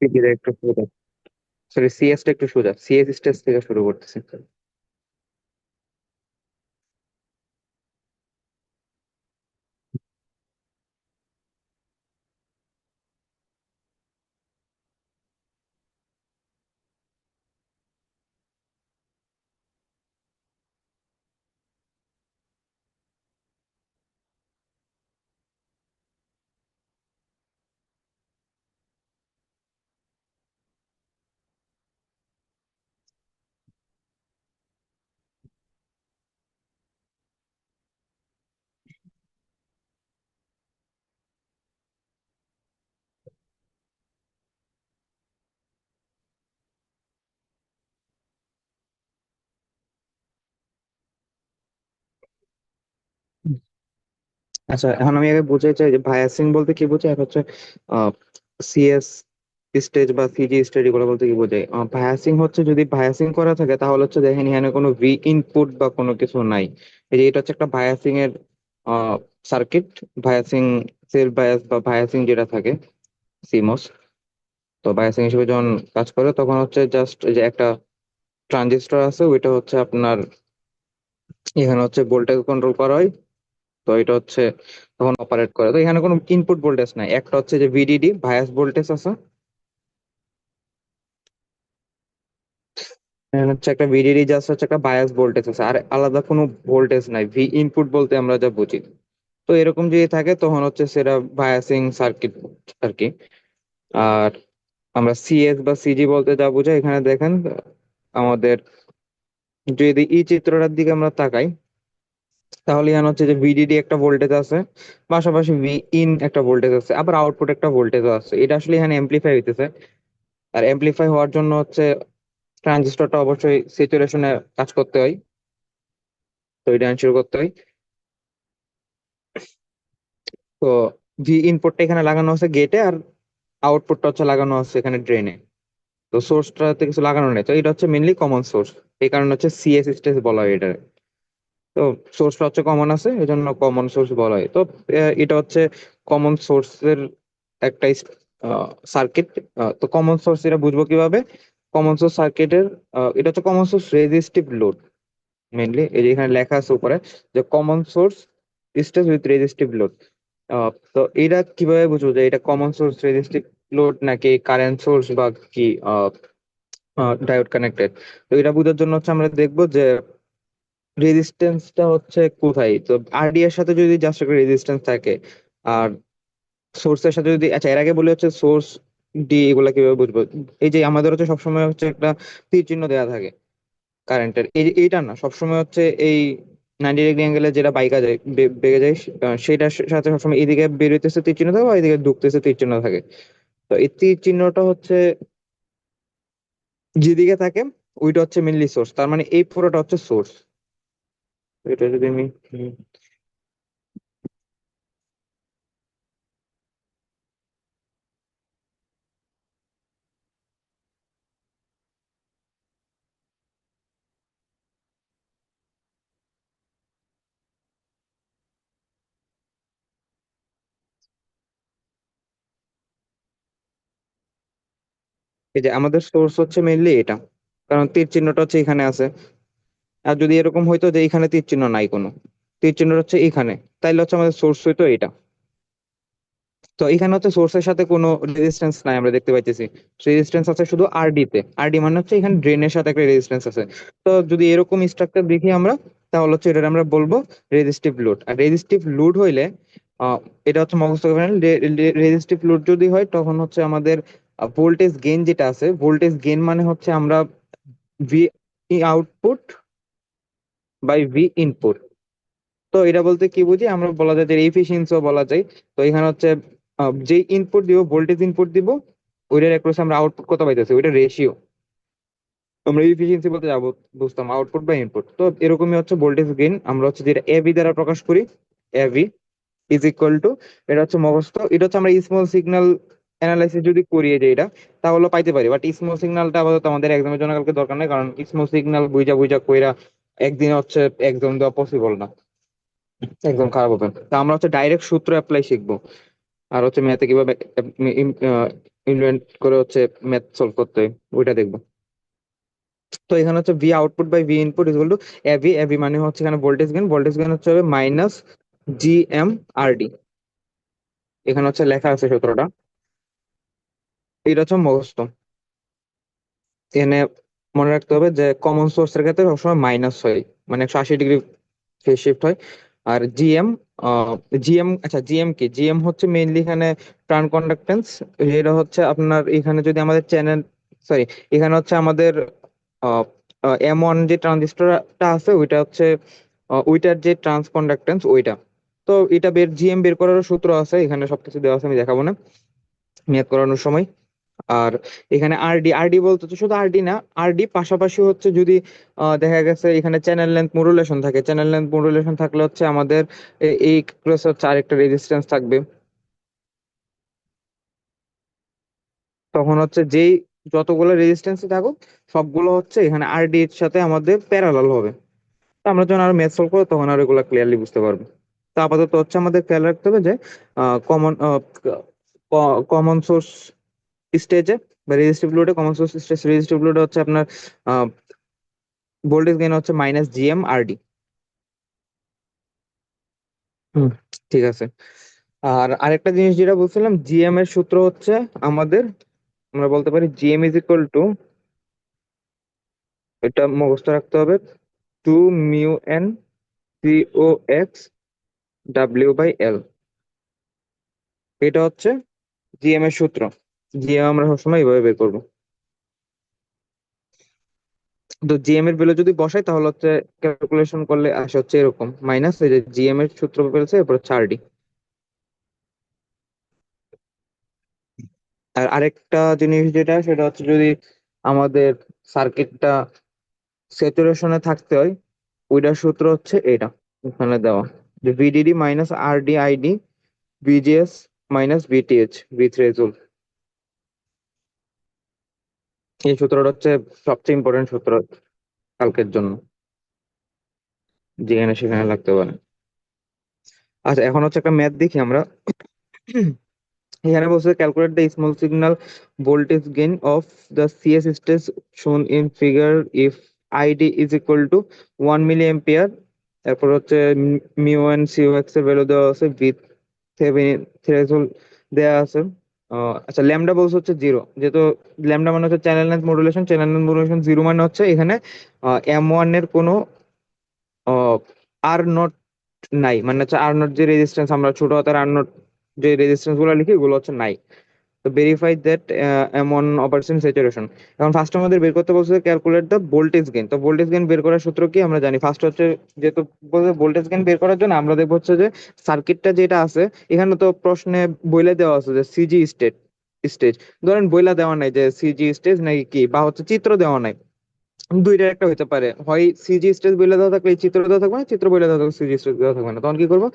পিজিটা একটু সোজা, sorry CS টা একটু সোজা, সিএস স্টেজ থেকে শুরু করতেছি। আচ্ছা, এখন আমি আগে বুঝাই চাই যে ভায়াসিং বলতে কি বোঝায়, আর হচ্ছে সিএস স্টেজ বা সিজি স্টেজ এগুলো বলতে কি বোঝায়। ভায়াসিং হচ্ছে, যদি ভায়াসিং করা থাকে তাহলে হচ্ছে দেখেন এখানে কোনো ভি ইনপুট বা কোনো কিছু নাই। এই যে এটা হচ্ছে একটা ভায়াসিং এর সার্কিট, ভায়াসিং সেল বায়াস বা ভায়াসিং যেটা থাকে সিমোস। তো বায়াসিং হিসেবে যখন কাজ করে তখন হচ্ছে জাস্ট যে একটা ট্রানজিস্টর আছে, ওইটা হচ্ছে আপনার এখানে হচ্ছে ভোল্টেজ কন্ট্রোল করা হয়। তো এটা হচ্ছে তখন অপারেট করে। তো এখানে কোনো ইনপুট ভোল্টেজ নাই, একটা হচ্ছে যে ভিডিডি ভায়াস ভোল্টেজ আছে, এখানে হচ্ছে একটা ভিডিডি জাস্ট হচ্ছে একটা বায়াস ভোল্টেজ আছে, আর আলাদা কোনো ভোল্টেজ নাই ভি ইনপুট বলতে আমরা যা বুঝি। তো এরকম যদি থাকে তখন হচ্ছে সেটা বায়াসিং সার্কিট আর কি। আর আমরা সিএস বা সিজি বলতে যা বোঝাই, এখানে দেখেন আমাদের যদি এই চিত্রটার দিকে আমরা তাকাই তাহলে এখানে হচ্ছে যে ভিডিডি একটা ভোল্টেজ আছে, পাশাপাশি ভি ইন একটা ভোল্টেজ আছে, আবার আউটপুট একটা ভোল্টেজও আছে। এটা আসলে এখানে এমপ্লিফাই হইতেছে। আর এমপ্লিফাই হওয়ার জন্য হচ্ছে ট্রানজিস্টরটা অবশ্যই স্যাচুরেশনে কাজ করতে হয়। তো এটা এনশিওর করতে হয়। তো ভি ইনপুটটা এখানে লাগানো আছে গেটে, আর আউটপুটটা হচ্ছে লাগানো আছে এখানে ড্রেনে। তো সোর্সটাতে কিছু লাগানো নেই, তো এটা হচ্ছে মেনলি কমন সোর্স। এই কারণে হচ্ছে সিএস স্টেজ বলা হয় এটা। তো সোর্সটা হচ্ছে কমন আছে, এই জন্য কমন সোর্স বলা হয়। তো এটা হচ্ছে কমন সোর্সের একটা সার্কিট। তো কমন সোর্স এটা বুঝবো কিভাবে? কমন সোর্স সার্কিটের এটা হচ্ছে common source resistive load. Mainly এই যে এখানে লেখা আছে উপরে যে common source stays with resistive load. তো এটা কিভাবে বুঝবো যে এটা কমন সোর্স রেজিস্টিভ লোড নাকি কারেন্ট সোর্স বা কি ডায়োড কানেক্টেড? তো এটা বোঝার জন্য হচ্ছে আমরা দেখবো যে রেজিস্ট্যান্সটা হচ্ছে কোথায়। তো আরডি এর সাথে যদি জাস্ট একটা রেজিস্ট্যান্স থাকে, আর সোর্সের সাথে যদি, আচ্ছা এর আগে বলে হচ্ছে সোর্স ডি এগুলা কিভাবে বুঝবো। এই যে আমাদের হচ্ছে সবসময় হচ্ছে একটা তীর চিহ্ন দেওয়া থাকে কারেন্টের, এই যে এইটা না, সবসময় হচ্ছে এই 90 ডিগ্রি অ্যাঙ্গেলে যেটা বাইকা যায় বেগে যায়, সেটার সাথে সবসময় এদিকে বেরোইতেছে তীর চিহ্ন থাকে, বা এদিকে ঢুকতেছে তীর চিহ্ন থাকে। তো এই তীর চিহ্নটা হচ্ছে যেদিকে থাকে ওইটা হচ্ছে মেনলি সোর্স, তার মানে এই পুরোটা হচ্ছে সোর্স। এটা যদি আমি এই যে আমাদের সোর্স হচ্ছে মেইনলি এটা, কারণ তীর চিহ্নটা হচ্ছে এখানে আছে। আর যদি এরকম হইতো যে এখানে তীর চিহ্ন নাই কোনো, তীর চিহ্ন হচ্ছে এখানে, তাইলে হচ্ছে আমাদের সোর্স হইতো এটা। তো এখানে হচ্ছে সোর্সের সাথে কোনো রেজিস্ট্যান্স নাই আমরা দেখতে পাইতেছি, রেজিস্ট্যান্স আছে শুধু আরডি তে। আরডি মানে হচ্ছে এখানে ড্রেনের সাথে একটা রেজিস্ট্যান্স আছে। তো যদি এরকম স্ট্রাকচার দেখি আমরা, তাহলে হচ্ছে এটা আমরা বলবো রেজিস্টিভ লোড। আর রেজিস্টিভ লোড হইলে আহ, এটা হচ্ছে মুখস্থ করবেন, রেজিস্টিভ লোড যদি হয় তখন হচ্ছে আমাদের ভোল্টেজ গেইন যেটা আছে, ভোল্টেজ গেইন মানে হচ্ছে আমরা V output by V input. তো এটা বলতে কি বুঝি, আমরা বলা যায় যে এফিসিয়েন্সিও বলা যায়। তো এখানে হচ্ছে যে ইনপুট দিব, ভোল্টেজ ইনপুট দিব, ওইটার একটু আমরা আউটপুট কত পাইতেছি ওইটা রেশিও। আমরা এফিসিয়েন্সি বলতে যাবো, বুঝতাম আউটপুট বা ইনপুট। তো এরকমই হচ্ছে ভোল্টেজ গেইন, আমরা হচ্ছে যেটা এবি দ্বারা প্রকাশ করি। এবি ইজ ইকুয়াল টু, এটা হচ্ছে মুখস্থ, এটা হচ্ছে আমরা স্মল সিগন্যাল অ্যানালাইসিস যদি করি যে এটা, তাহলে পাইতে পারি। বাট স্মল সিগন্যালটা আপাতত আমাদের এক্সামের জন্য কালকে দরকার নেই, কারণ স্মল সিগন্যাল বুঝা বুঝা কইরা একদিনে হচ্ছে এক্সাম দেওয়া পসিবল না, একদম খারাপ হবে। তা আমরা হচ্ছে ডাইরেক্ট সূত্র অ্যাপ্লাই শিখবো, আর হচ্ছে ম্যাথে কিভাবে ইনভেন্ট করে হচ্ছে ম্যাথ সলভ করতে হয়, ওইটা দেখবো। তো এখানে হচ্ছে V output by V input equal to AV, AV মানে হচ্ছে এখানে ভোল্টেজ গেইন, ভোল্টেজ গেইন হচ্ছে হবে মাইনাস জি এম আর ডি। এখানে হচ্ছে লেখা আছে সূত্রটা, এটা হচ্ছে মুখস্থ। এখানে মনে রাখতে হবে যে কমন সোর্সের ক্ষেত্রে সবসময় মাইনাস হয়, মানে 180 ডিগ্রি ফেজ শিফট হয়। আর জিএম, জিএম, আচ্ছা জিএম কি, জিএম হচ্ছে মেইনলি এখানে ট্রান কন্ডাক্টেন্স। এটা হচ্ছে আপনার এখানে যদি আমাদের চ্যানেল, সরি, এখানে হচ্ছে আমাদের M1 যে ট্রানজিস্টরটা আছে ওইটা হচ্ছে ওইটার যে ট্রান্স কন্ডাক্টেন্স ওইটা। তো এটা জিএম বের করার সূত্র আছে, এখানে সবকিছু দেওয়া আছে, আমি দেখাবো না ম্যাথ করানোর সময়। আর এখানে আরডি, আরডি বলতে তো শুধু আরডি না, আরডি পাশাপাশি হচ্ছে যদি দেখা গেছে এখানে চ্যানেল লেন্থ মডুলেশন থাকে, চ্যানেল লেন্থ মডুলেশন থাকলে হচ্ছে আমাদের এই প্লাস হচ্ছে আরেকটা রেজিস্ট্যান্স থাকবে। তখন হচ্ছে যেই যতগুলো রেজিস্ট্যান্স থাকুক সবগুলো হচ্ছে এখানে আরডি এর সাথে আমাদের প্যারালাল হবে। তো আমরা যখন আর ম্যাথ সলভ করবো তখন আর এগুলো ক্লিয়ারলি বুঝতে পারবো। তো আপাতত হচ্ছে আমাদের খেয়াল রাখতে হবে যে কমন কমন সোর্স স্টেজে বা রেজিস্টিভ লোডে, কমন সোর্স স্টেজ রেজিস্টিভ লোডে হচ্ছে আপনার ভোল্টেজ গেইন হচ্ছে মাইনাস জিএম আরডি। হুম, ঠিক আছে। আর আরেকটা জিনিস যেটা বলছিলাম, জিএম এর সূত্র হচ্ছে আমাদের, আমরা বলতে পারি জিএম ইজ ইকুয়াল টু, এটা মুখস্থ রাখতে হবে, 2 mu n CO x W by L. এটা হচ্ছে জিএম এর সূত্র। জিএম আমরা সবসময় এইভাবে বের করবো। তো জিএম এর ভ্যালু যদি বসাই তাহলে হচ্ছে ক্যালকুলেশন করলে আসে হচ্ছে এরকম মাইনাস এই যে জিএম এর সূত্র পেয়েছে এরপর 4D। আর আরেকটা জিনিস যেটা সেটা হচ্ছে যদি আমাদের সার্কিটটা স্যাচুরেশনে থাকতে হয়, ওইটার সূত্র হচ্ছে এটা এখানে দেওয়া, যে VDD minus R D ID VGS minus VTH ভিথ রেজুল। এই সূত্রটা হচ্ছে সবচেয়ে ইম্পর্টেন্ট সূত্র কালকের জন্য, যেখানে সেখানে লাগতে পারে। আচ্ছা এখন হচ্ছে একটা ম্যাথ দেখি আমরা। এখানে বলছে calculate the small signal voltage gain of the CS stage shown in figure if ID is equal to 1 milli ampere. তারপর হচ্ছে মিউ এন সিও এক্স এর ভ্যালু দেওয়া আছে, ভি থেভেনিন থ্রেশহোল্ড দেওয়া আছে। আচ্ছা ল্যামডা বলছে হচ্ছে 0, যেহেতু ল্যামডা মানে হচ্ছে channel length modulation, channel length modulation 0 মানে হচ্ছে এখানে M1 এর কোনো আর নট নাই, মানে হচ্ছে আর নট যে রেজিস্ট্যান্স আমরা ছোট হাতের আর নট যে রেজিস্ট্যান্স গুলো লিখি ওগুলো হচ্ছে নাই। তো ভেরিফাই দ্যাট এমন অপারেশন স্যাচুরেশন। এখন ফার্স্ট আমাদের বের করতে বলছে ক্যালকুলেট দ্য ভোল্টেজ গেইন। তো ভোল্টেজ গেইন বের করার সূত্র কি আমরা জানি, ফার্স্ট হচ্ছে যেহেতু বলছে ভোল্টেজ গেইন বের করার জন্য আমরা দেখবো হচ্ছে যে সার্কিটটা যেটা আছে এখানে তো প্রশ্নে বইলে দেওয়া আছে যে সিজি স্টেজ, ধরেন বইলা দেওয়া নাই যে সিজি স্টেজ নাকি কি, বা হচ্ছে চিত্র দেওয়া নাই। দুইটার একটা হতে পারে, হয় সিজি স্টেজ বলে দেওয়া থাকলে এই চিত্র দেওয়া থাকবে না, চিত্র বলে দেওয়া থাকলে সিজি স্টেজ দেওয়া থাকবে না, তখন কি করবো?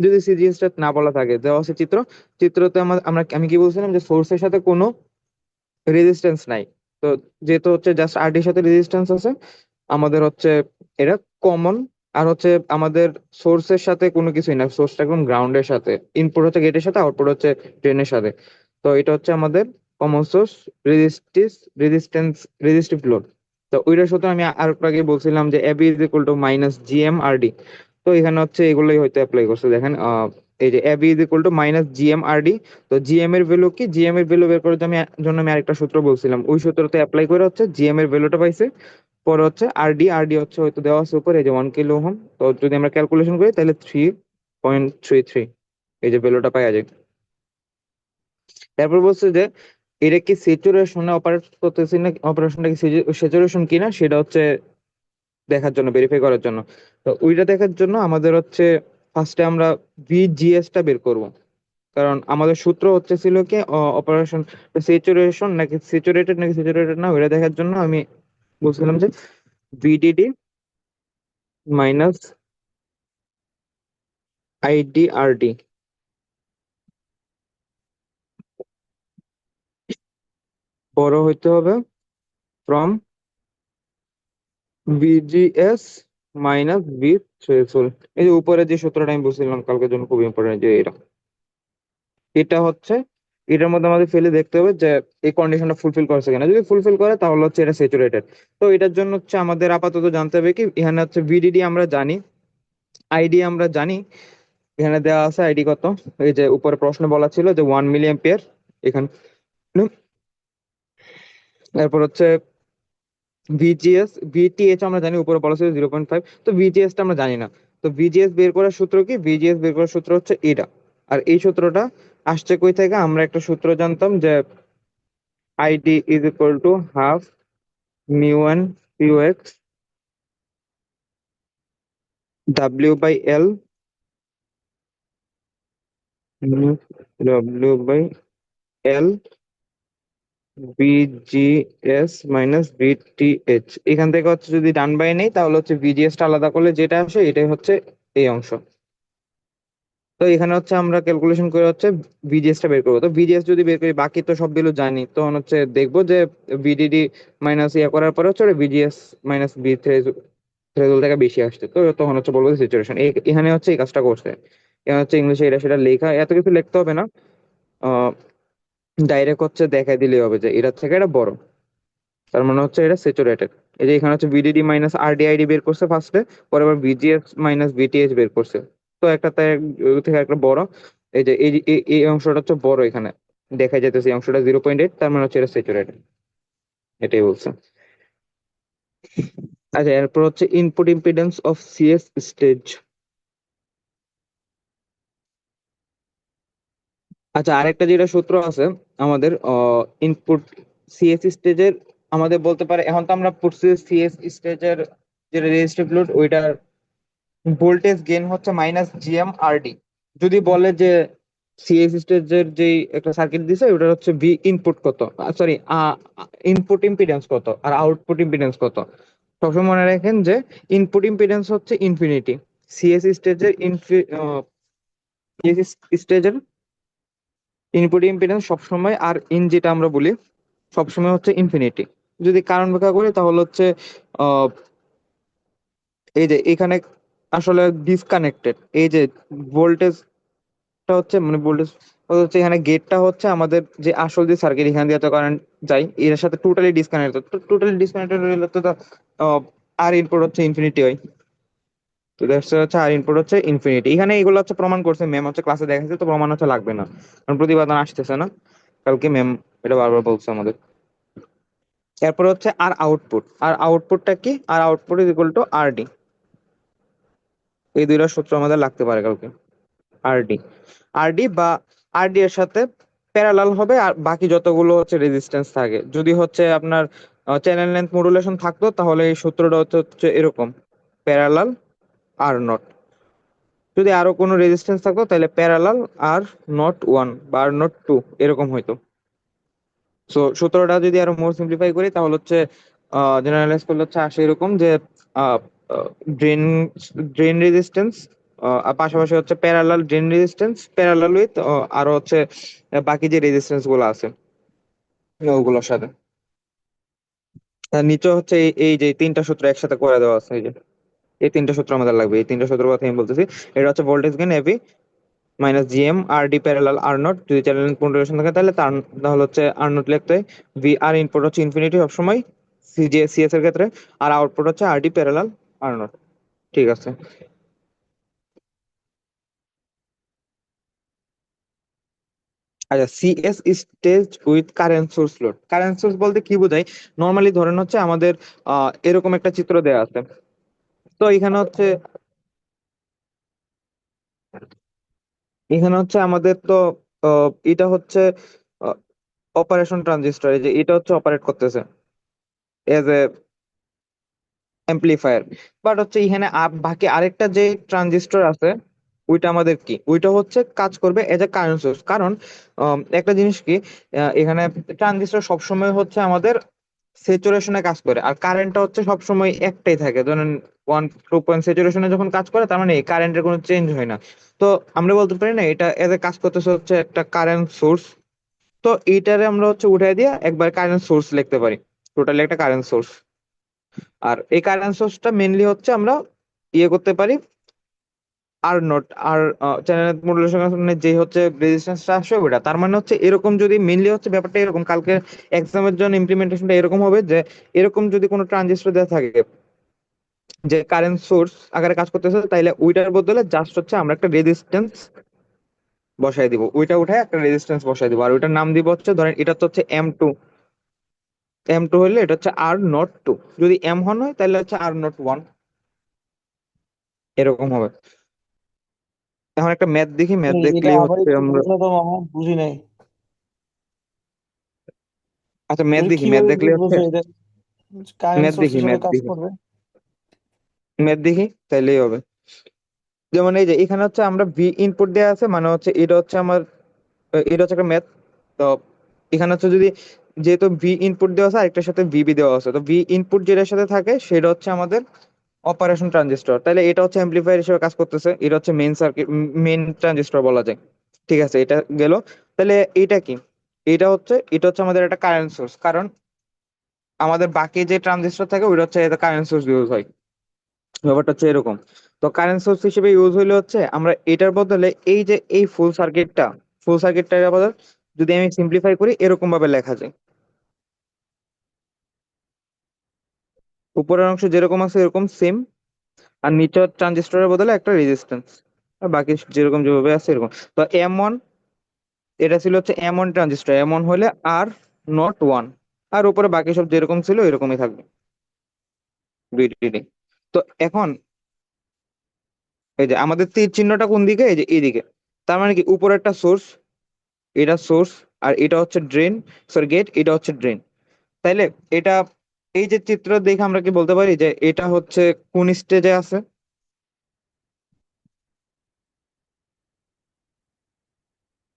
যদি সিজি স্টেজ না বলা থাকে, দেওয়া আছে চিত্র, চিত্রতে আমি কি বলছিলাম যে সোর্সের সাথে কোনো রেজিস্ট্যান্স নাই। তো যেহেতু হচ্ছে জাস্ট আরডির সাথে রেজিস্ট্যান্স আছে, আমাদের হচ্ছে এটা কমন। আর হচ্ছে আমাদের সোর্সের সাথে কোনো কিছুই না, সোর্সটা একদম গ্রাউন্ডের সাথে, ইনপুট হচ্ছে গেটের সাথে, আউটপুট হচ্ছে ড্রেনের সাথে। তো এটা হচ্ছে আমাদের কমন সোর্স রেজিস্টিস রেজিস্ট্যান্স রেজিস্টিভ লোড। তো ওইটার সাথে আমি আর একটু আগে বলছিলাম যে AV is equal to minus GM R D. তো এখানে হচ্ছে এগুলোই হয়তো অ্যাপ্লাই করছে, দেখেন এই যে AV is equal to minus GM R D. তো জিএম এর ভ্যালু কি, জিএম এর ভ্যালু বের করার জন্য আমি আরেকটা সূত্র বলছিলাম, ওই সূত্রতে অ্যাপ্লাই করে হচ্ছে জিএম এর ভ্যালুটা পাইছে। পরে হচ্ছে আরডি, আরডি হচ্ছে হয়তো দেওয়া আছে উপরে এই যে 1 কিলো ওহম। তো যদি আমরা ক্যালকুলেশন করি তাহলে 3.33 এই যে ভ্যালুটা পাওয়া যায়। তারপর বলছে যে এটা কি স্যাচুরেশনে অপারেট করতেছি না, অপারেশনটা কি স্যাচুরেশন কিনা সেটা হচ্ছে দেখার জন্য, ভেরিফাই করার জন্য। তো ওইটা দেখার জন্য আমাদের হচ্ছে ফার্স্টে আমরা ভিজিএস টা বের করব, কারণ আমাদের সূত্র হচ্ছে ছিল কি অপারেশন স্যাচুরেশন নাকি স্যাচুরেটেড নাকি স্যাচুরেটেড না, ওইটা দেখার জন্য আমি বলছিলাম যে ভিডিডি মাইনাস আইডিআরডি বড় হইতে হবে from VGS minus V threshold. এই যে উপরে যে সূত্রটা আমি বলছিলাম কালকের জন্য খুব ইম্পর্টেন্ট, যে এটা এটা হচ্ছে এটার মধ্যে আমাদের ফেলে দেখতে হবে যে এই কন্ডিশনটা ফুলফিল করছে কিনা। যদি ফুলফিল করে তাহলে হচ্ছে এটা স্যাচুরেটেড। তো এটার জন্য হচ্ছে আমাদের আপাতত জানতে হবে কি, এখানে হচ্ছে ভিডিডি আমরা জানি, আইডি আমরা জানি। এখানে দেওয়া আছে আইডি কত, এই যে উপরে প্রশ্ন বলা ছিল যে 1 মিলি অ্যাম্পিয়ার এখানে। এরপর হচ্ছে ভিজিএস, ভিটিএইচ আমরা জানি উপরে বলা ছিল 0.5, তো ভিজিএস টা আমরা জানি না। তো ভিজিএস বের করার সূত্র কি, ভিজিএস বের করার সূত্র হচ্ছে এটা। আর এই সূত্রটা আসছে কই থেকে, আমরা একটা সূত্র জানতাম যে ID is equal to half mu 1 পিউ x W by L, W by L VGS minus VTH. এখান থেকে হচ্ছে যদি ডান বাই নেই তাহলে হচ্ছে ভিজিএস টা আলাদা করলে যেটা আসে এটাই হচ্ছে এই অংশ। তো এখানে হচ্ছে আমরা ক্যালকুলেশন করে হচ্ছে ভিজিএস টা বের করবো। তো ভিজিএস যদি বের করি, বাকি তো সব ভ্যালু জানি, তখন হচ্ছে দেখবো যে ভিডিডি মাইনাস ইয়া করার পরে হচ্ছে ভিজিএস মাইনাস ভি থ্রেশোল্ড থেকে বেশি আসছে, তো তখন হচ্ছে বলবো সিচুয়েশন। এখানে হচ্ছে এই কাজটা করছে। এখানে হচ্ছে ইংলিশে এটা সেটা লেখা, এত কিছু লিখতে হবে না। ডাইরেক্ট হচ্ছে দেখাই দিলেই হবে যে এটা থেকে এটা বড়, তার মানে হচ্ছে এটা স্যাচুরেটেড। এই যে এখানে হচ্ছে ভিডিডি মাইনাস আরডিআইডি বের করছে ফার্স্টে, পরে আবার ভিজিএস মাইনাস ভিটিএইচ বের করছে। তো একটা থেকে একটা বড়। এই যে এই অংশটা হচ্ছে বড়, এখানে দেখা যাইতেছে এই অংশটা 0.8, তার মানে হচ্ছে এটা স্যাচুরেটেড। এটাই বলছে। আচ্ছা, এরপর হচ্ছে input impedance of CS stage. আচ্ছা, আরেকটা যেটা সূত্র আছে আমাদের ইনপুট সিএস স্টেজের, আমাদের বলতে পারে এখন তো আমরা পড়ছি সিএস স্টেজের যে রেজিস্টিভ লোড ওইটার ভোল্টেজ গেইন হচ্ছে মাইনাস জিএম আরডি। যদি বলে যে সিএস স্টেজের যে একটা সার্কিট দিছে ওটা হচ্ছে ভি ইনপুট কত, সরি ইনপুট ইম্পিডেন্স কত আর আউটপুট ইম্পিডেন্স কত, সবসময় মনে রাখেন যে ইনপুট ইম্পিডেন্স হচ্ছে ইনফিনিটি। সিএস স্টেজের সিএস স্টেজের ইনপুট ইম্পিডেন্স সবসময়, আর ইন যেটা আমরা বলি সবসময় হচ্ছে ইনফিনিটি। যদি কারণ ব্যাখ্যা করি তাহলে হচ্ছে আহ, এই যে এখানে আসলে ডিসকানেক্টেড, এই যে ভোল্টেজটা হচ্ছে মানে ভোল্টেজ হচ্ছে এখানে গেটটা হচ্ছে আমাদের যে আসল যে সার্কিট, এখান দিয়ে তো কারেন্ট যাই, এর সাথে টোটালি ডিসকানেক্টেড। তো টোটালি ডিসকানেক্টেড হলে তো আর ইনপুট হচ্ছে ইনফিনিটি হয়। তো দ্যাটস হচ্ছে আর ইনপুট হচ্ছে ইনফিনিটি। এখানে এগুলো হচ্ছে প্রমাণ করছে ম্যাম, হচ্ছে ক্লাসে দেখাচ্ছে, তো প্রমাণ হচ্ছে লাগবে না কারণ প্রতিপাদন আসতেছে না। কালকে ম্যাম এটা বারবার বলছে আমাদের। এরপর হচ্ছে আর আউটপুট, আর আউটপুটটা কি, আর output is equal to RD. এই দুইটা সূত্র আমাদের লাগতে পারে কালকে। আরডি, আরডি বা আরডি এর সাথে প্যারালাল হবে আর বাকি যতগুলো হচ্ছে রেজিস্ট্যান্স থাকে। যদি হচ্ছে আপনার চ্যানেল লেন্থ মডুলেশন থাকতো তাহলে এই সূত্রটা হচ্ছে এরকম, প্যারালাল আর নট। যদি আরো কোনো রেজিস্ট্যান্স থাকতো তাহলে প্যারালাল আর নট ওয়ান বা আর নট টু এরকম হইতো। সো সূত্রটা যদি আরো মোর সিম্পলিফাই করি তাহলে হচ্ছে জেনারেলাইজ করলে হচ্ছে আসে এরকম যে ড্রেন ড্রেন রেজিস্ট্যান্স পাশাপাশি হচ্ছে parallel drain resistance parallel with আরো হচ্ছে বাকি যে রেজিস্ট্যান্স গুলো আছে ওগুলোর সাথে। আর নিচে হচ্ছে এই যে তিনটা সূত্র একসাথে করে দেওয়া আছে, এই যে এই তিনটা সূত্র আমাদের লাগবে। এই তিনটা সূত্রের কথা আমি বলতেছি। এটা হচ্ছে voltage gain AV minus GM R D parallel R naught. যদি চ্যানেল পুনর্লেশন থাকে তাহলে হচ্ছে আর নট লিখতে হয়। ভি আর ইনপুট হচ্ছে ইনফিনিটি সবসময় সিএস এর ক্ষেত্রে, আর আউটপুট হচ্ছে R D parallel R naught. ঠিক আছে। আচ্ছা, CS stage with current source load. Current source বলতে কি বোঝায়, নর্মালি ধরেন হচ্ছে আমাদের এরকম একটা চিত্র দেওয়া আছে। তো এখানে হচ্ছে আমাদের তো এটা হচ্ছে অপারেশন ট্রানজিস্টর, এই যে এটা হচ্ছে অপারেট করতেছে এজ এ অ্যাম্পলিফায়ার। বাট হচ্ছে এখানে বাকি আরেকটা যে ট্রানজিস্টর আছে ওইটা আমাদের কি, ওইটা হচ্ছে কাজ করবে এজ এ কারেন্ট সোর্স। কারণ একটা জিনিস কি, এখানে ট্রানজিস্টর সবসময় হচ্ছে আমাদের স্যাচুরেশনে কাজ করে, আর কারেন্টটা হচ্ছে সবসময় একটাই থাকে। ধরেন 1-2 পয়েন্ট স্যাচুরেশনে যখন কাজ করে তার মানে এই কারেন্টের কোনো চেঞ্জ হয় না। তো আমরা বলতে পারি না এটা এজ এ কাজ করতেছে হচ্ছে একটা কারেন্ট সোর্স। তো এইটারে আমরা হচ্ছে উঠাই দিয়ে একবার কারেন্ট সোর্স লিখতে পারি, টোটালি একটা কারেন্ট সোর্স। আর এই কারেন্ট সোর্সটা মেনলি হচ্ছে আমরা ইয়ে করতে পারি আর নট আর চ্যানেল মডুলেশনের যে হচ্ছে রেজিস্ট্যান্সটা আসবে ওটা, তার মানে হচ্ছে এরকম যদি মেইনলি হচ্ছে ব্যাপারটা এরকম, কালকে এক্সামের জন্য ইমপ্লিমেন্টেশনটা এরকম হবে যে এরকম যদি কোনো ট্রানজিস্টর দেওয়া থাকে যে কারেন্ট সোর্স আকারে কাজ করতেছে, তাইলে ওইটার বদলে জাস্ট হচ্ছে আমরা একটা রেজিস্ট্যান্স বসাই দিব, ওইটা উঠায় একটা রেজিস্ট্যান্স বসাই দিব, আর ওইটার নাম দিব হচ্ছে, ধরেন এটা তো হচ্ছে M2, M2 হলে এটা হচ্ছে R0 2, যদি M1 হয় তাহলে হচ্ছে R0 1, এরকম হবে। এখন একটা ম্যাথ দেখি, ম্যাথ এটা দেখলেই আবার হচ্ছে একটু আমরা, বলো তো মামা, বুঝি নাই। আচ্ছা ম্যাথ এটা দেখি, ম্যাথ কিভাবে দেখলে বুঝবো হচ্ছে, যে এটা কারেন্ট ম্যাথ সোর্স দেখি, হিসেবে ম্যাথ কাজ দেখি, করবে? ম্যাথ দেখি, তাইলেই হবে। যেমন এই যে এখানে হচ্ছে আমরা ভি ইনপুট দেওয়া আছে, মানে হচ্ছে এটা হচ্ছে আমার, এটা হচ্ছে একটা ম্যাথ। তো এখানে হচ্ছে যদি, যেহেতু ভি ইনপুট দেওয়া আছে আরেকটার সাথে ভিবি দেওয়া আছে, তো ভি ইনপুট যেটার সাথে থাকে সেটা হচ্ছে আমাদের অপারেশন ট্রানজিস্টর, তাহলে এটা হচ্ছে অ্যাম্প্লিফায়ার হিসেবে কাজ করতেছে, এটা হচ্ছে মেইন সার্কিট, মেইন ট্রানজিস্টর বলা যায়। ঠিক আছে, এটা গেল। তাহলে এটা কি, এটা হচ্ছে আমাদের একটা কারেন্ট সোর্স, কারণ আমাদের বাকি যে ট্রানজিস্টর থাকে ওইটা হচ্ছে কারেন্ট সোর্স ইউজ হয়, ব্যাপারটা হচ্ছে এরকম। তো কারেন্ট সোর্স হিসেবে ইউজ হইলে হচ্ছে আমরা এটার বদলে এই যে এই ফুল সার্কিটটার বদলে যদি আমি সিম্পলিফাই করি এরকম ভাবে লেখা যায়, উপরের অংশ যেরকম আছে এরকম সেম, আর নিচের ট্রানজিস্টরের বদলে একটা রেজিস্ট্যান্স, আর বাকি যেরকম যেভাবে আছে এরকম। তো M1, এটা ছিল হচ্ছে M1 ট্রানজিস্টর, M1 হলে R0 1, আর উপরে বাকি সব যেরকম ছিল এরকমই থাকবে, দুইটি। তো এখন এই যে আমাদের তীর চিহ্নটা কোন দিকে, এই যে এইদিকে, তার মানে কি উপরে একটা সোর্স, এটা সোর্স, আর এটা হচ্ছে ড্রেন, সরি গেট, এটা হচ্ছে ড্রেন। তাইলে এটা, এই যে চিত্র দেখে আমরা কি বলতে পারি যে এটা হচ্ছে কোন স্টেজে আছে?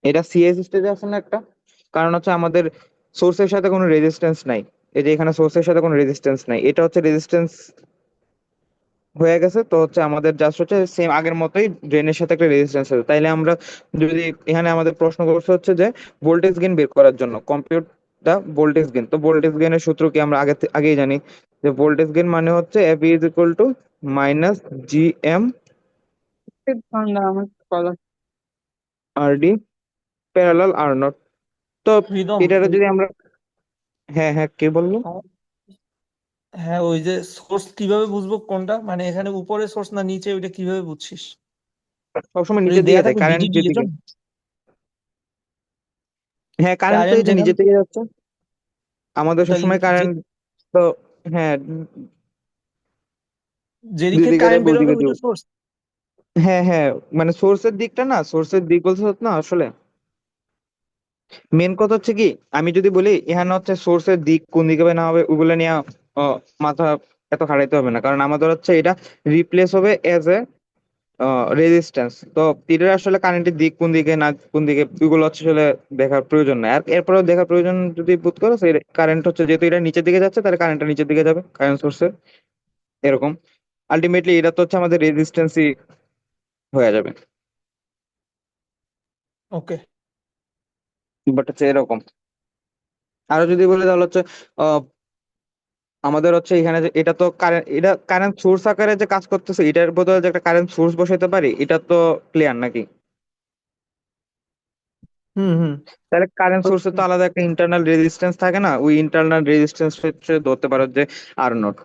এটা সিএস স্টেজে আছে না একটা, কারণ হচ্ছে আমাদের সোর্সের সাথে কোনো রেজিস্ট্যান্স নাই। এই যে এখানে সোর্সের সাথে কোনো রেজিস্ট্যান্স নাই, এটা হচ্ছে রেজিস্ট্যান্স হয়ে গেছে, তো হচ্ছে আমাদের জাস্ট হচ্ছে সেম আগের মতোই ড্রেনের সাথে একটা রেজিস্ট্যান্স আছে। তাইলে আমরা যদি, এখানে আমাদের প্রশ্ন করছে হচ্ছে যে ভোল্টেজ গেইন বের করার জন্য কম্পিউট দা ভোল্টেজ গেইন, তো ভোল্টেজ গেইনের সূত্র কি আমরা আগেই জানি, যে ভোল্টেজ গেইন মানে হচ্ছে F is equal to minus G M ঠান্ডা আমার কলা। R D parallel R naught. তো প্রীতম, এটারে যদি আমরা, হ্যাঁ হ্যাঁ কে বললো? হ্যাঁ ওই যে সোর্স কিভাবে বুঝবো কোনটা, মানে এখানে উপরে সোর্স না নিচে, ওইটা কিভাবে বুঝছিস? সবসময় ওই নিচের দিকে দেয়া যায় থাকবে কারেন্ট ভিডিডি যেদিকে, এর হ্যাঁ কারেন্ট তো কারেন্ট এই যে যেখান নিচের থেকে দিকে যাচ্ছে, আমাদের সবসময় কারেন্ট, তো হ্যাঁ, যেদিকে যেদিকে কারেন্ট যাবে বেরোবে ওদিকে দিব। ওইটা সোর্স। হ্যাঁ হ্যাঁ, মানে সোর্সের দিকটা না, সোর্সের দিক বলতে না আসলে, মেন কথা হচ্ছে কি, আমি যদি বলি এখানে হচ্ছে সোর্সের দিক কোন দিকে হবে না হবে ওগুলো নিয়ে মাথা এত খাটাইতে হবে না, কারণ আমাদের হচ্ছে এটা রিপ্লেস হবে এজ এ রেজিস্ট্যান্স। তো এটার আসলে কারেন্টের দিক কোন দিকে না কোন দিকে ওইগুলো হচ্ছে আসলে দেখার প্রয়োজন নাই, আর এরপরেও দেখার প্রয়োজন যদি বোধ করো, সেই কারেন্ট হচ্ছে যেহেতু এটা নিচের দিকে যাচ্ছে তাহলে কারেন্টটা নিচের দিকে যাবে কারেন্ট সোর্সে, এরকম। আলটিমেটলি এটা তো হচ্ছে আমাদের রেজিস্ট্যান্সই হয়ে যাবে, ওকে। বাট হচ্ছে এরকম। আরো যদি বলি তাহলে হচ্ছে আমাদের হচ্ছে এখানে যে এটা তো কারেন্ট, এটা কারেন্ট সোর্স আকারে যে কাজ করতেছে, এটার বদলে যে একটা কারেন্ট সোর্স বসাইতে পারি, এটা তো ক্লিয়ার নাকি? হুম হুম। তাহলে কারেন্ট সোর্সে তো আলাদা একটা ইন্টারনাল রেজিস্ট্যান্স থাকে না, ওই ইন্টারনাল রেজিস্ট্যান্স হচ্ছে ধরতে পারো যে R0,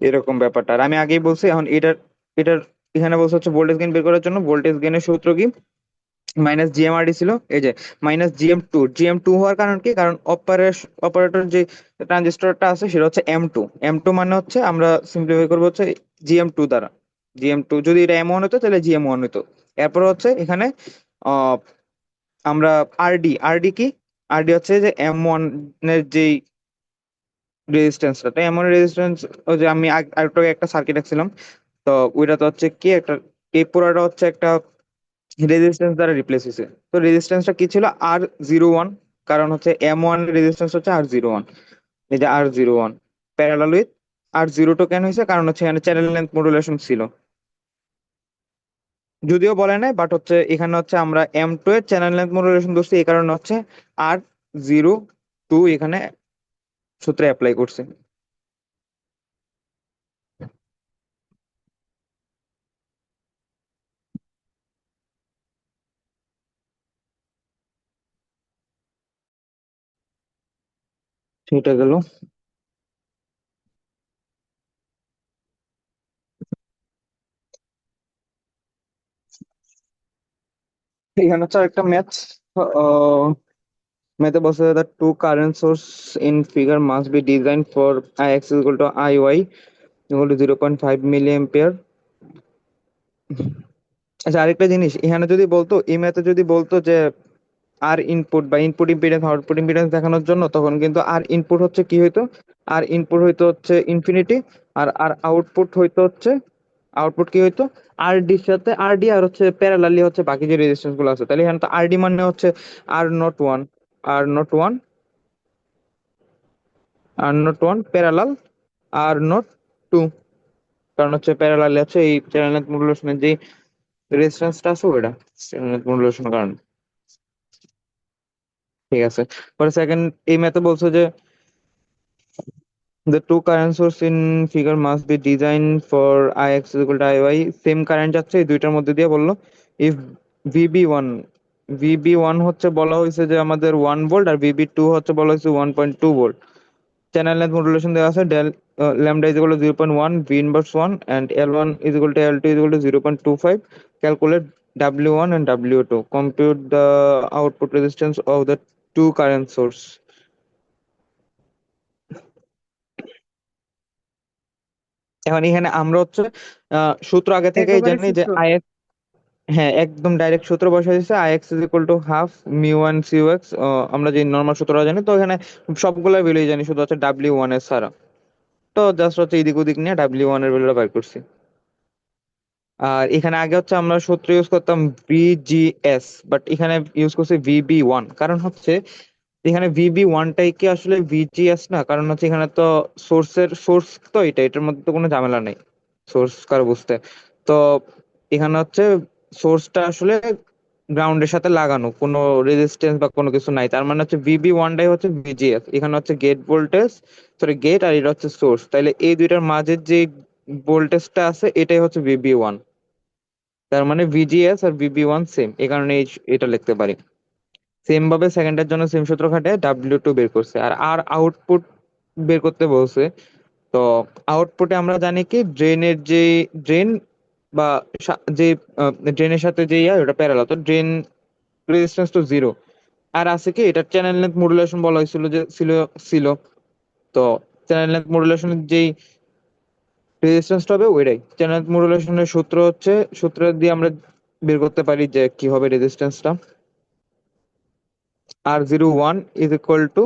এরকম ব্যাপারটা। আর আমি আগেই বলছি, এখন এটার এখানে বলছে হচ্ছে ভোল্টেজ গেইন বের করার জন্য ভোল্টেজ গেইনের সূত্র কি, মাইনাস জিএমআরডি ছিল, এই যে মাইনাস জিএম টু হওয়ার কারণ কি, কারণ অপারেটর যে ট্রানজিস্টরটা আছে সেটা হচ্ছে M2, M2 মানে হচ্ছে আমরা সিম্পলিফাই করবো হচ্ছে GM2 দ্বারা, GM2 যদি এটা M1 হতো তাহলে GM1 হতো। এরপর হচ্ছে এখানে আহ আমরা আরডি কি, আরডি হচ্ছে যে M1 এর যেই রেজিস্ট্যান্সটা, তো M1 এর রেজিস্ট্যান্স, ওই যে আমি আরেকটু আগে একটা সার্কিট আঁকছিলাম, তো ওইটা তো হচ্ছে কি একটা, এই পুরাটা হচ্ছে একটা রেজিস্ট্যান্স দ্বারা রিপ্লেস হয়েছে। তো রেজিস্ট্যান্সটা কি ছিল, R01, কারণ হচ্ছে M1 রেজিস্ট্যান্স হচ্ছে R01, এই যে R01 প্যারালাল উইথ R02 কেন হয়েছে, কারণ হচ্ছে এখানে চ্যানেল লেন্থ মডুলেশন ছিল, যদিও বলে নাই, বাট হচ্ছে এখানে হচ্ছে আমরা M2 এর চ্যানেল লেন্থ মডুলেশন ধরছি, এই কারণে হচ্ছে R02 এখানে সূত্রে অ্যাপ্লাই করছে। সেটা গেল। এখানে হচ্ছে একটা ম্যাথ, ম্যাথে বলছে the two current source in figure must be design for I X equal to I Y equal to 0.5 milli ampere. আচ্ছা, আরেকটা জিনিস এখানে যদি বলতো, এই ম্যাথে যদি বলতো যে আর ইনপুট বা ইনপুট ইম্পিডেন্স আউটপুট ইম্পিডেন্স দেখানোর জন্য, তখন কিন্তু আর ইনপুট হচ্ছে কি হইতো, আর ইনপুট হইতো হচ্ছে ইনফিনিটি, আর আর আউটপুট হইতো হচ্ছে, আউটপুট কি হইতো, আর ডির সাথে আর ডি আর হচ্ছে প্যারালালি হচ্ছে বাকি যে রেজিস্ট্যান্স গুলো আছে। তাহলে এখানে তো আর ডি মানে হচ্ছে R naught one, R naught one, R naught one parallel R naught two. কারণ হচ্ছে প্যারালালি হচ্ছে এই চ্যানেল মডুলেশনের যে রেজিস্ট্যান্সটা আছে ওইটা চ্যানেল মডুলেশনের কারণে। ঠিক আছে। পরে সেকেন্ড এই ম্যাথে বলছো যে the two current source in figure must be designed for Ix is equal to Iy. Same current যাচ্ছে এই দুইটার মধ্যে দিয়ে বললো if VB1, VB1 হচ্ছে বলা হয়েছে যে আমাদের 1 ভোল্ট, আর VB2 হচ্ছে বলা হয়েছে 1.2 ভোল্ট। চ্যানেল লেন্থ মডুলেশন দেওয়া আছে del lambda is equal to 0.1, V inverse 1, and L1 is equal to L2 is equal to 0.25. Calculate W1 and W2. Compute the output resistance of the two current source. এখন এখানে আমরা হচ্ছে সূত্র আগে থেকেই একেবারে জানি যে সূত্র। আই এক্স, হ্যাঁ একদম ডাইরেক্ট সূত্র বসে দিচ্ছে I X is equal to half mu one CO x. আমরা যে নর্মাল সূত্রটা জানি, তো এখানে সবগুলো ভ্যালুই জানি, শুধু হচ্ছে ডাব্লিউ ওয়ান এর ছাড়া। তো জাস্ট হচ্ছে এদিক ওদিক নিয়ে ডাব্লিউ ওয়ান এর ভ্যালুটা বের করছি। আর এখানে আগে হচ্ছে আমরা সূত্র ইউজ করতাম ভিজিএস, বাট এখানে ইউজ করছি ভিবি ওয়ান। কারণ হচ্ছে এখানে ভিবি ওয়ানটাই কি আসলে ভিজিএস না, কারণ হচ্ছে এখানে তো সোর্সের সোর্স, তো এটার মধ্যে তো কোনো ঝামেলা নেই সোর্স কার বুঝতে। তো এখানে হচ্ছে সোর্সটা আসলে গ্রাউন্ডের সাথে লাগানো, কোনো রেজিস্ট্যান্স বা কোনো কিছু নাই, তার মানে হচ্ছে ভিবি ওয়ানটাই হচ্ছে ভিজিএস। এখানে হচ্ছে গেট ভোল্টেজ, সরি গেট, আর এটা হচ্ছে সোর্স, তাইলে এই দুইটার মাঝের যে ভোল্টেজটা আছে এটাই হচ্ছে ভিবি ওয়ান। তার মানে ভিজিএস আর ভিবি ওয়ান সেম, এই কারণে এটা লিখতে পারি। সেম ভাবে সেকেন্ডের জন্য সেম সূত্র খাটে ডাব্লিউ টু বের করছে, আর আর আউটপুট বের করতে বলছে। তো আউটপুটে আমরা জানি কি ড্রেনের যে ড্রেন বা যে ড্রেনের সাথে যে ওটা প্যারালাল, তো ড্রেন রেজিস্ট্যান্স তো জিরো। আর আছে কি এটা চ্যানেল লেন্থ মডুলেশন বলা হয়েছিল যে ছিল ছিল তো চ্যানেল লেন্থ মডুলেশনের যেই রেজিস্ট্যান্সটা হবে ওইটাই চ্যানেল মডুলেশনের সূত্র হচ্ছে, সূত্র দিয়ে আমরা বের করতে পারি যে কি হবে রেজিস্ট্যান্সটা। R zero one is equal to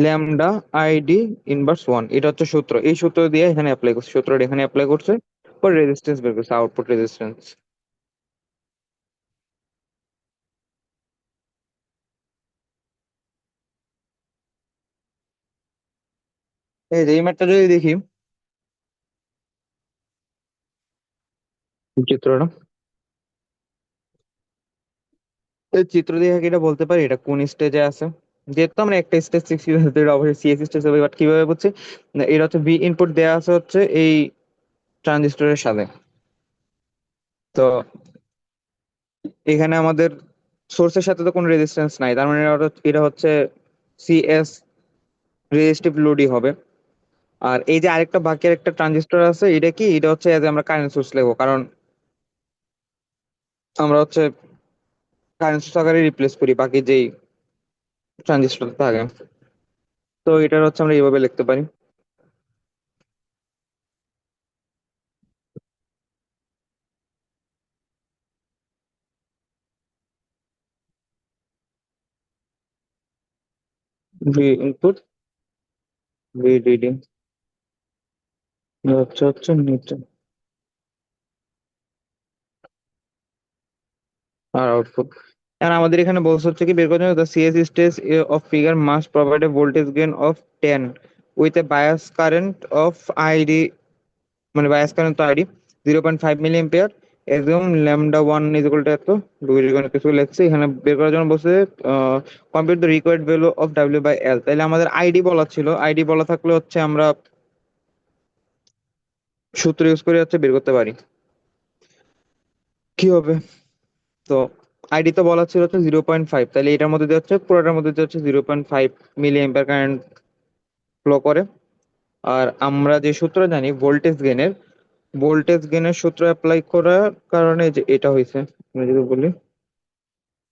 lambda ID inverse one, এটা হচ্ছে সূত্র। এই সূত্র দিয়ে এখানে অ্যাপ্লাই করছে, সূত্রটা এখানে অ্যাপ্লাই করছে, পরে রেজিস্ট্যান্স বের করছে, আউটপুট রেজিস্ট্যান্স। এই যে এই ম্যাটটা যদি দেখি, চিত্রটা, এই চিত্র দিয়ে কি এটা বলতে পারি এটা কোন স্টেজে আছে। যেহেতু আমরা একটা স্টেজ শিখছি, যেহেতু এটা অবশ্যই সিএস স্টেজ হবে, বাট কিভাবে বুঝছি না, এটা হচ্ছে ভি ইনপুট দেওয়া আছে হচ্ছে এই ট্রানজিস্টরের সাথে। তো এখানে আমাদের সোর্সের সাথে তো কোনো রেজিস্ট্যান্স নাই, তার মানে এটা হচ্ছে সিএস রেজিস্টিভ লোডই হবে। আর এই যে আরেকটা বাকি আরেকটা ট্রানজিস্টর আছে, এটা কি, এটা হচ্ছে as আমরা কারেন্ট সোর্স লিখবো, কারণ আমরা হচ্ছে কারেন্ট সোর্স আকারে রিপ্লেস করি বাকি যেই ট্রানজিস্টর থাকে। তো এটার হচ্ছে আমরা এইভাবে লিখতে পারি। ভি ইনপুট, ভিডিডি হচ্ছে হচ্ছে নিচে, আর আউটপুট। আর আমাদের এখানে বলছে হচ্ছে কি বের করতে হবে, the CS stage of figure must provide a voltage gain of 10 with a bias current of ID, মানে bias current তো ID 0.5 মিলি এম্পিয়ার। একদম lambda one is equal to এত, বীজগণিত কিছু লিখছে এখানে বের করার জন্য বলছে compute the required value of W by L. তাহলে আমাদের আইডি বলা ছিল, আইডি বলা থাকলে হচ্ছে আমরা সূত্র ইউজ করে হচ্ছে বের করতে পারি কি হবে। তো আইডি তো বলা ছিল হচ্ছে 0.5, তাহলে এটার মধ্যে দিয়ে হচ্ছে পুরোটার মধ্যে দিয়ে হচ্ছে 0.5 মিলি এম্পিয়ার কারেন্ট ফ্লো করে। আর আমরা যে সূত্র জানি ভোল্টেজ গেনের সূত্র অ্যাপ্লাই করার কারণে যে এটা হয়েছে, আমি যদি বলি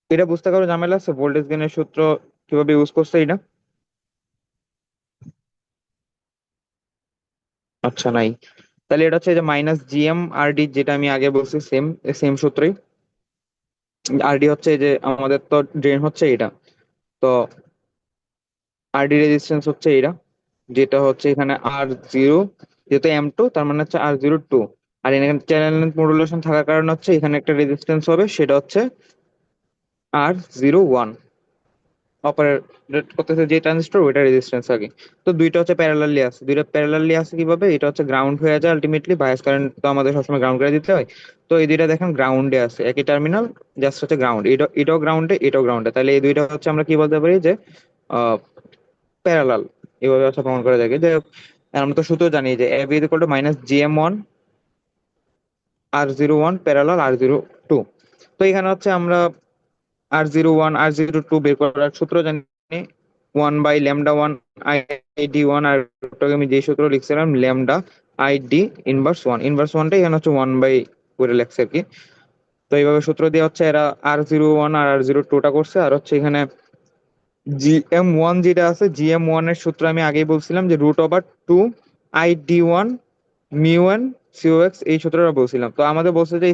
এটা বুঝতে কারো ঝামেলা আছে, ভোল্টেজ গেনের সূত্র কিভাবে ইউজ করছে এটা? আচ্ছা, নাই। তাহলে এটা হচ্ছে যে -GM/RD, যেটা আমি আগে বলছি, সেম সেম সূত্রই। আরডি হচ্ছে যে আমাদের তো ড্রেন হচ্ছে এটা, তো আরডি রেজিস্ট্যান্স হচ্ছে এটা, যেটা হচ্ছে এখানে R0, যেহেতু M2 তার মানে হচ্ছে R02। আর এখানে চ্যানেল লেন্থ মডুলেশন থাকার কারণে হচ্ছে এখানে একটা রেজিস্ট্যান্স হবে, সেটা হচ্ছে R01। অপারেট করতেছে যে ট্রানজিস্টর, ওইটা রেজিস্ট্যান্স আগে। তো দুইটা প্যারালালি আছে কিভাবে? এটা হচ্ছে গ্রাউন্ড হয়ে যায় আলটিমেটলি, বায়াস কারেন্ট তো আমাদের সবসময় গ্রাউন্ড করে দিতে হয়। তো এই দুইটা দেখেন গ্রাউন্ডে আছে, একই টার্মিনাল, জাস্ট হচ্ছে গ্রাউন্ড, এটাও গ্রাউন্ডে, এটাও গ্রাউন্ডে, তাহলে এই দুইটা হচ্ছে আমরা কি বলতে পারি যে প্যারালাল। এভাবে হচ্ছে প্রমাণ করা যায়। যে আমরা তো সূত্র জানি যে AB = -GM1 R01 parallel R02। তো এখানে হচ্ছে আমরা R01 R02 বের করার সূত্র জানি, 1/λ1 ID1। আর ওটাকে আমি যে সূত্র লিখছিলাম, ল্যামডা ID ইনভার্স ওয়ানটা এখানে হচ্ছে 1 করে লেখছে আর কি। তো এইভাবে সূত্র দিয়ে হচ্ছে এরা R01 আর R02টা করছে। আর হচ্ছে এখানে GM1 যেটা আছে, GM1 এর সূত্র আমি আগেই বলছিলাম যে √2 ID1 μ1 COX, এই সূত্রটা বলছিলাম। তো আমাদের বলছে যে